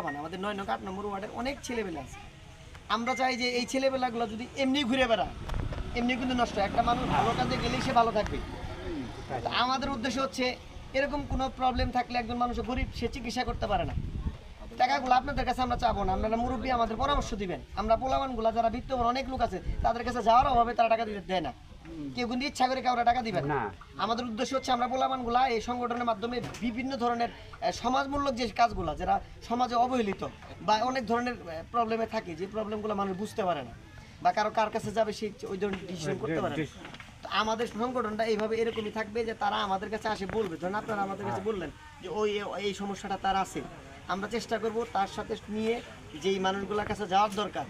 পোলাপান, আমাদের 9 নং 8 নম্বর ওয়ার্ডের অনেক ছেলেবেলা আছে। আমরা চাই যে এই ছেলেবেলাগুলো যদি এমনি ঘুরে বেড়ায়, এমনি কিন্তু নষ্ট। একটা মানুষ ভালো কাজে গেলেই সে ভালো থাকবে। আমাদের উদ্দেশ্য হচ্ছে এরকম কোনো প্রবলেম থাকলে একজন মানুষ গরিব, সে চিকিৎসা করতে পারে না, টাকাগুলো আপনাদের কাছে আমরা চাবো না, আপনারা মুরব্বী আমাদের পরামর্শ দিবেন। আমরা পোলাপানগুলো যারা বিত্তবান অনেক লোক আছে তাদের কাছে যাওয়ার অভাবে তারা টাকা দিতে দেয় না, কেউ কিন্তু ইচ্ছা করে কাউরা টাকা দিবেন না। আমাদের উদ্দেশ্য হচ্ছে আমরা পোলাপানগুলা এই সংগঠনের মাধ্যমে বিভিন্ন ধরনের সমাজমূলক যে কাজগুলো, যারা সমাজে অবহেলিত বা অনেক ধরনের প্রবলেমে থাকে, যে প্রবলেমগুলো মানুষ বুঝতে পারে না বা কার কাছে যাবে সে ওই ধরনের ডিসিশন করতে পারে না। আমাদের সংগঠনটা এইভাবে এরকমই থাকবে যে তারা আমাদের কাছে আসে বলবে, ধরুন আপনারা আমাদের কাছে বললেন যে এই সমস্যাটা তার আছে, আমরা চেষ্টা করব তার সাথে নিয়ে যেই মানুষগুলোর কাছে যাওয়ার দরকার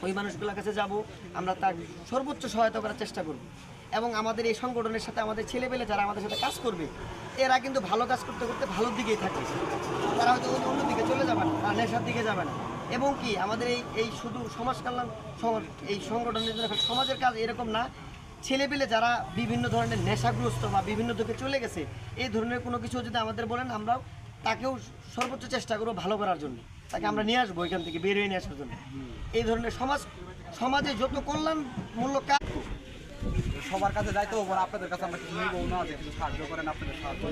ওই মানুষগুলোর কাছে যাব, আমরা তার সর্বোচ্চ সহায়তা করার চেষ্টা করব। এবং আমাদের এই সংগঠনের সাথে আমাদের ছেলেপেলে যারা আমাদের সাথে কাজ করবে, এরা কিন্তু ভালো কাজ করতে করতে ভালোর দিকেই থাকবে, তারা হয়তো অন্য দিকে চলে যাবে না, তারা নেশার দিকে যাবে না। এবং কি আমাদের এই শুধু সমাজ কল্যাণ এই সংগঠনের জন্য সমাজের কাজ এরকম না, ছেলেপেলে যারা বিভিন্ন ধরনের নেশাগ্রস্ত বা বিভিন্ন দিকে চলে গেছে, এই ধরনের কোনো কিছু যদি আমাদের বলেন, আমরাও তাকেও সর্বোচ্চ চেষ্টা করবো ভালো করার জন্য, তাকে আমরা নিয়ে আসবো এখান থেকে বের হয়ে নিয়ে আসার জন্য। এই ধরনের সমাজে যত কল্যাণমূলক কাজ সবার কাছে যাইতে হবো না, আপনাদের কাছে আমরা কিছু নিবো না, যে কিছু সাহায্য করেন, আপনাদের সাহায্য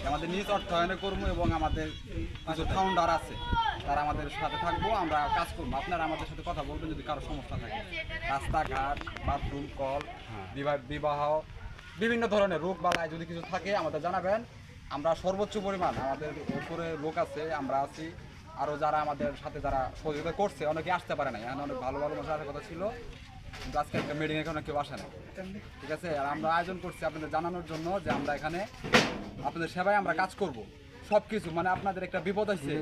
আমাদের নিজ অর্থায়নে করবো এবং আমাদের কিছু ফাউন্ডার আছে তারা আমাদের সাথে থাকবো, আমরা কাজ করবো। আপনারা আমাদের সাথে কথা বলবেন যদি কারো সমস্যা থাকে, রাস্তাঘাট, বাথরুম, কল, বিবাহ, বিভিন্ন ধরনের রোগ বালায় যদি কিছু থাকে আমাদের জানাবেন। আমরা সর্বোচ্চ পরিমাণ, আমাদের উপরে লোক আছে, আমরা আছি, আরও যারা আমাদের সাথে যারা সহযোগিতা করছে, অনেকে আসতে পারে না, এখানে অনেক ভালো ভালো মানুষ আসার কথা ছিল, কিন্তু আজকে একটা মিটিংয়ে এখানে কেউ আসে না, ঠিক আছে। আর আমরা আয়োজন করছি আপনাদের জানানোর জন্য যে আমরা এখানে আপনাদের সেবায় আমরা কাজ করব, সব কিছু, মানে আপনাদের একটা বিপদ আসছে।